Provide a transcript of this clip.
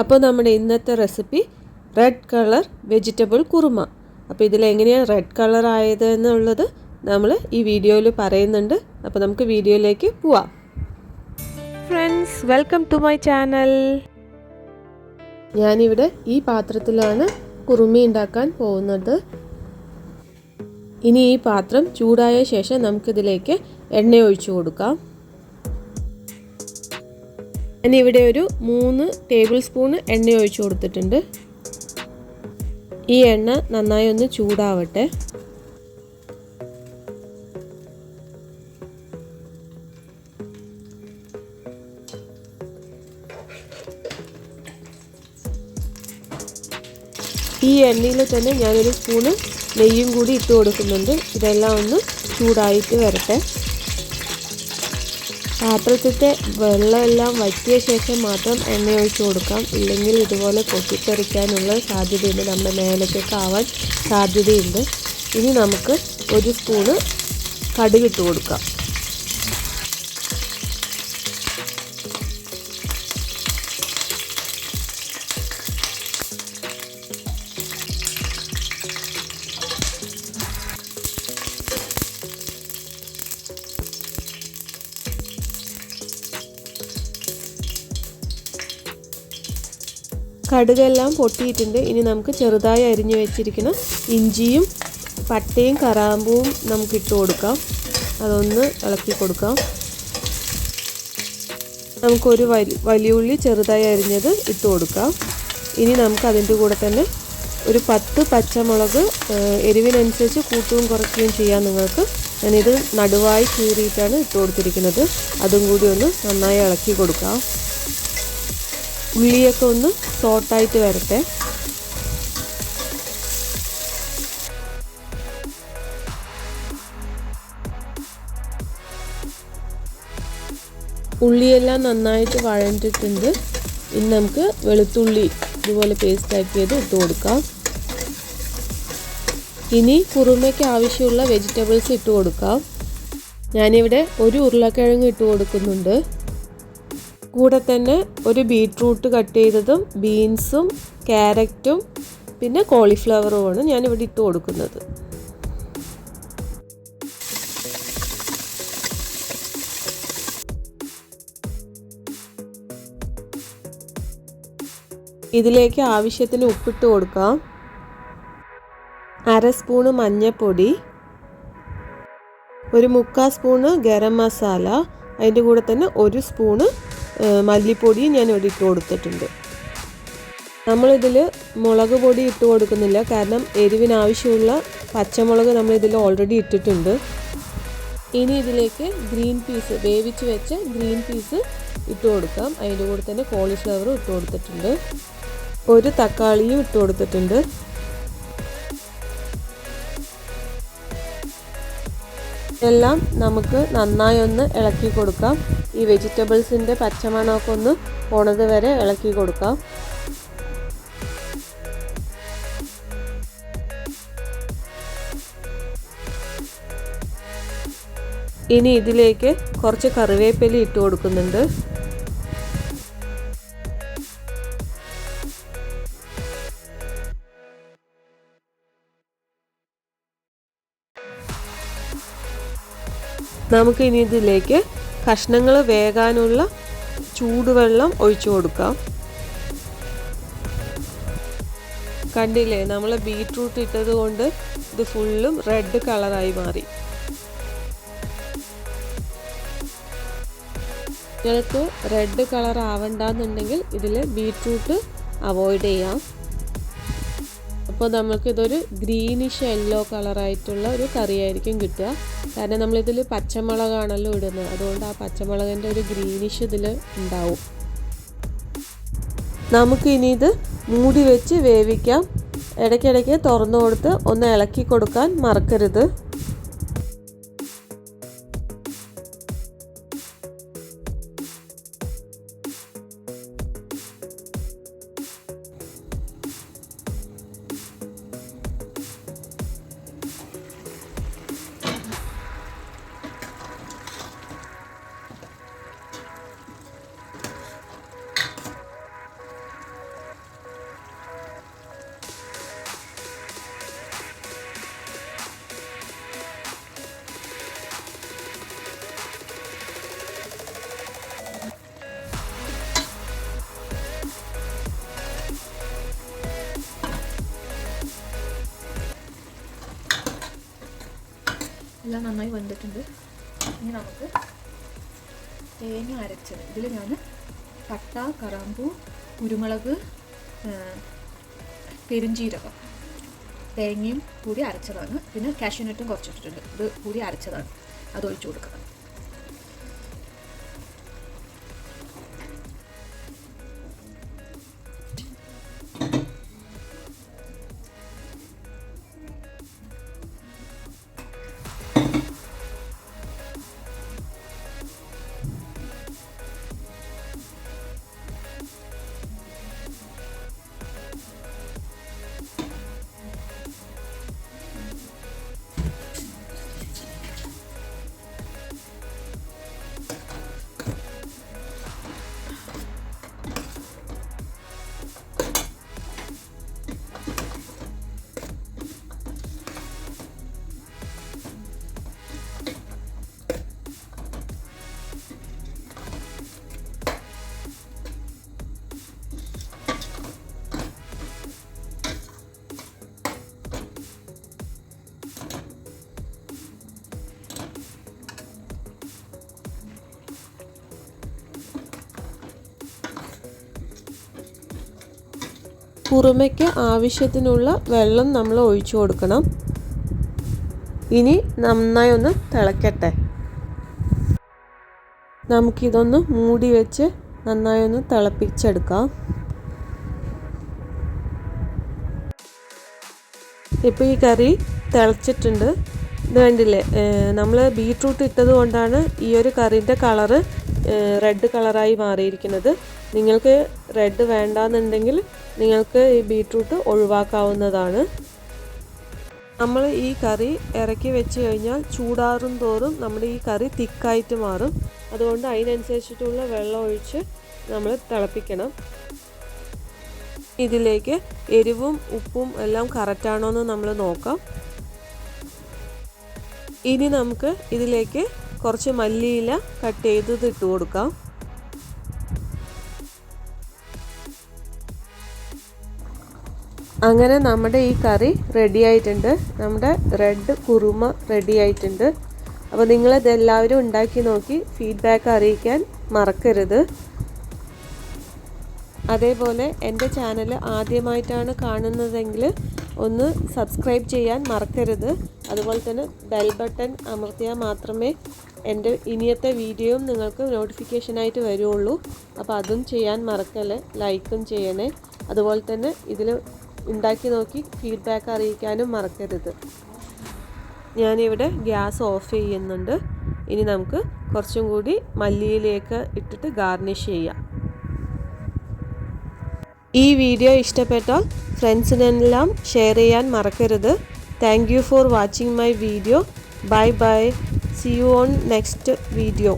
അപ്പോൾ നമ്മുടെ ഇന്നത്തെ recipe red colour vegetable kurma. അപ്പോൾ ഇതിലെങ്ങനെയാണ് റെഡ് കളർ ആയത് എന്നുള്ളത് നമ്മൾ ഈ വീഡിയോയിൽ പറയുന്നുണ്ട്. അപ്പോൾ നമുക്ക് വീഡിയോയിലേക്ക് പോവാം. Friends, welcome to my channel. ഞാനിവിടെ ഈ പാത്രത്തിലാണ് കുറുമി ഉണ്ടാക്കാൻ പോകുന്നത്. ഇനി ഈ പാത്രം ചൂടായ ശേഷം നമുക്കിതിലേക്ക് എണ്ണ ഒഴിച്ചു കൊടുക്കാം. ഞാനിവിടെ ഒരു 3 ടേബിൾ സ്പൂൺ എണ്ണ ഒഴിച്ചു കൊടുത്തിട്ടുണ്ട്. ഈ എണ്ണ നന്നായി ഒന്ന് ചൂടാവട്ടെ. ഈ എണ്ണയിൽ തന്നെ ഞാനൊരു സ്പൂണ് നെയ്യും കൂടി ഇട്ട് കൊടുക്കുന്നുണ്ട്. ഇതെല്ലാം ഒന്ന് ചൂടായിട്ട് വരട്ടെ. പാത്രത്തിൻ്റെ വെള്ളമെല്ലാം വറ്റിയ ശേഷം മാത്രം എണ്ണ ഒഴിച്ച് കൊടുക്കാം. ഇല്ലെങ്കിൽ ഇതുപോലെ പൊട്ടിത്തെറിക്കാനുള്ള സാധ്യതയുണ്ട്, നമ്മുടെ മേലേക്കൊക്കെ ആവാൻ സാധ്യതയുണ്ട്. ഇനി നമുക്ക് ഒരു സ്പൂണ് കടുക് ഇട്ട് കൊടുക്കാം. കടുകെല്ലാം പൊട്ടിയിട്ടുണ്ട്. ഇനി നമുക്ക് ചെറുതായി അരിഞ്ഞു വെച്ചിരിക്കുന്ന ഇഞ്ചിയും പട്ടയും കറാമ്പൂവും നമുക്ക് ഇട്ട് കൊടുക്കാം. അതൊന്ന് ഇളക്കി കൊടുക്കാം. നമുക്കൊരു വലിയ ഉള്ളി ചെറുതായി അരിഞ്ഞത് ഇട്ട് കൊടുക്കാം. ഇനി നമുക്ക് അതിൻ്റെ കൂടെ തന്നെ ഒരു 10 പച്ചമുളക്, എരിവിനനുസരിച്ച് കൂട്ടുകയും കുറയ്ക്കുകയും ചെയ്യാം നിങ്ങൾക്ക്. ഞാനിത് നടുവായി കീറിയിട്ടാണ് ഇട്ട് കൊടുത്തിരിക്കുന്നത്. അതും കൂടി ഒന്ന് നന്നായി ഇളക്കി കൊടുക്കാം. ഉള്ളിയൊക്കെ ഒന്ന് സോട്ടായിട്ട് വരട്ടെ. ഉള്ളിയെല്ലാം നന്നായിട്ട് വഴണ്ടിട്ടുണ്ട്. ഇനി നമുക്ക് വെളുത്തുള്ളി ഇതുപോലെ പേസ്റ്റ് ആക്കിയത് ഇട്ട് കൊടുക്കാം. ഇനി കുറുമയ്ക്ക് ആവശ്യമുള്ള വെജിറ്റബിൾസ് ഇട്ട് കൊടുക്കാം. ഞാനിവിടെ ഒരു ഉരുളക്കിഴങ്ങ് ഇട്ട് കൊടുക്കുന്നുണ്ട്. കൂടെ തന്നെ ഒരു ബീട്രൂട്ട് കട്ട് ചെയ്തതും ബീൻസും ക്യാരറ്റും പിന്നെ കോളിഫ്ലവറുമാണ് ഞാനിവിടെ ഇട്ട് കൊടുക്കുന്നത്. ഇതിലേക്ക് ആവശ്യത്തിന് ഉപ്പിട്ട് കൊടുക്കാം. 1/2 സ്പൂണ് മഞ്ഞൾപ്പൊടി, ഒരു 1/4 സ്പൂണ് ഗരം മസാല, അതിൻ്റെ കൂടെ തന്നെ 1 സ്പൂണ് മല്ലിപ്പൊടിയും ഞാൻ ഇവിടെ ഇട്ട് കൊടുത്തിട്ടുണ്ട്. നമ്മളിതിൽ മുളക് പൊടി ഇട്ട് കൊടുക്കുന്നില്ല, കാരണം എരിവിനാവശ്യമുള്ള പച്ചമുളക് നമ്മളിതിൽ ഓൾറെഡി ഇട്ടിട്ടുണ്ട്. ഇനി ഇതിലേക്ക് ഗ്രീൻ പീസ്, വേവിച്ച് വെച്ച ഗ്രീൻ പീസ് ഇട്ട് കൊടുക്കാം. അതിൻ്റെ കൂടെ തന്നെ കോളിഫ്ലവറും ഇട്ട് കൊടുത്തിട്ടുണ്ട്. ഒരു തക്കാളിയും ഇട്ട് കൊടുത്തിട്ടുണ്ട്. എല്ലാം നമുക്ക് നന്നായി ഒന്ന് ഇളക്കി കൊടുക്കാം. ഈ വെജിറ്റബിൾസിൻ്റെ പച്ചമണമൊക്കെ ഒന്ന് പോണത് വരെ ഇളക്കി കൊടുക്കാം. ഇനി ഇതിലേക്ക് കുറച്ച് കറിവേപ്പില ഇട്ട് കൊടുക്കുന്നുണ്ട്. നമുക്ക് ഇനി ഇതിലേക്ക് കഷ്ണങ്ങൾ വേകാനുള്ള ചൂടുവെള്ളം ഒഴിച്ചു കൊടുക്കാം. കണ്ടില്ലേ, നമ്മൾ ബീട്രൂട്ട് ഇട്ടത് കൊണ്ട് ഇത് ഫുള്ളും റെഡ് കളറായി മാറി. നിങ്ങൾക്ക് റെഡ് കളർ ആവണ്ടെന്നുണ്ടെങ്കിൽ ഇതിൽ ബീട്രൂട്ട് അവോയ്ഡ് ചെയ്യാം. അപ്പോൾ നമുക്കിതൊരു ഗ്രീനിഷ് യെല്ലോ കളറായിട്ടുള്ള ഒരു കറിയായിരിക്കും കിട്ടുക. കാരണം നമ്മളിതിൽ പച്ചമുളകാണല്ലോ ഇടുന്നത്, അതുകൊണ്ട് ആ പച്ചമുളകിൻ്റെ ഒരു ഗ്രീനിഷ് ഇതിൽ ഉണ്ടാവും. നമുക്കിനി ഇത് മൂടി വെച്ച് വേവിക്കാം. ഇടയ്ക്കിടയ്ക്ക് തുറന്നു കൊടുത്ത് ഒന്ന് ഇളക്കി കൊടുക്കാൻ മറക്കരുത്. എല്ലാം നന്നായി വെന്തിട്ടുണ്ട്. ഇനി നമുക്ക് തേങ്ങ അരച്ചത്, ഇതിൽ ഞാൻ പട്ട, കറാമ്പൂ, കുരുമുളക്, പെരുംജീരകം, തേങ്ങയും കൂടി അരച്ചതാണ്. പിന്നെ കാഷ്യൂനട്ടും കുറച്ചിട്ടിട്ടുണ്ട്, ഇത് കൂടി അരച്ചതാണ്. അത് ഒഴിച്ചു കൊടുക്കണം. കുറുമയ്ക്ക് ആവശ്യത്തിനുള്ള വെള്ളം നമ്മൾ ഒഴിച്ചു കൊടുക്കണം. ഇനി നന്നായി ഒന്ന് തിളക്കട്ടെ. നമുക്കിതൊന്ന് മൂടി വെച്ച് നന്നായി ഒന്ന് തിളപ്പിച്ചെടുക്കാം. ഇപ്പോൾ ഈ കറി തിളച്ചിട്ടുണ്ട്. ഇത് കണ്ടില്ലേ, നമ്മൾ ബീട്രൂട്ട് ഇട്ടത് കൊണ്ടാണ് ഈ ഒരു കറിൻ്റെ കളറ് റെഡ് കളറായി മാറിയിരിക്കുന്നത്. നിങ്ങൾക്ക് റെഡ് വേണ്ടാന്നുണ്ടെങ്കിൽ നിങ്ങൾക്ക് ഈ ബീട്രൂട്ട് ഒഴിവാക്കാവുന്നതാണ്. നമ്മൾ ഈ കറി ഇറക്കി വെച്ച് കഴിഞ്ഞാൽ ചൂടാറും തോറും നമ്മുടെ ഈ കറി തിക്കായിട്ട് മാറും. അതുകൊണ്ട് അതിനനുസരിച്ചിട്ടുള്ള വെള്ളം ഒഴിച്ച് നമ്മൾ തിളപ്പിക്കണം. ഇതിലേക്ക് എരിവും ഉപ്പും എല്ലാം കറക്റ്റാണോ എന്ന് നമ്മൾ നോക്കാം. ഇനി നമുക്ക് ഇതിലേക്ക് കുറച്ച് മല്ലിയില കട്ട് ചെയ്തത് ഇട്ട് കൊടുക്കാം. അങ്ങനെ നമ്മുടെ ഈ കറി റെഡി ആയിട്ടുണ്ട്. നമ്മുടെ റെഡ് കുറുമ റെഡി ആയിട്ടുണ്ട്. അപ്പോൾ നിങ്ങളിതെല്ലാവരും ഉണ്ടാക്കി നോക്കി ഫീഡ്ബാക്ക് അറിയിക്കാൻ മറക്കരുത്. അതേപോലെ എൻ്റെ ചാനൽ ആദ്യമായിട്ടാണ് കാണുന്നതെങ്കിൽ ഒന്ന് സബ്സ്ക്രൈബ് ചെയ്യാൻ മറക്കരുത്. അതുപോലെ തന്നെ ബെൽ ബട്ടൺ അമർത്തിയാൽ മാത്രമേ എൻ്റെ ഇനിയത്തെ വീഡിയോയും നിങ്ങൾക്ക് നോട്ടിഫിക്കേഷനായിട്ട് വരുള്ളൂ. അപ്പോൾ അതും ചെയ്യാൻ മറക്കല്ലേ, ലൈക്കും ചെയ്യണേ. അതുപോലെ തന്നെ ഇതിൽ ഉണ്ടാക്കി നോക്കി ഫീഡ്ബാക്ക് അറിയിക്കാനും മറക്കരുത്. ഞാനിവിടെ ഗ്യാസ് ഓഫ് ചെയ്യുന്നുണ്ട്. ഇനി നമുക്ക് കുറച്ചും കൂടി മല്ലിയിലേക്ക് ഇട്ടിട്ട് ഗാർണിഷ് ചെയ്യാം. ഈ വീഡിയോ ഇഷ്ടപ്പെട്ടാൽ ഫ്രണ്ട്സിനെല്ലാം ഷെയർ ചെയ്യാൻ മറക്കരുത്. Thank you for watching my video. Bye bye. See you on next video.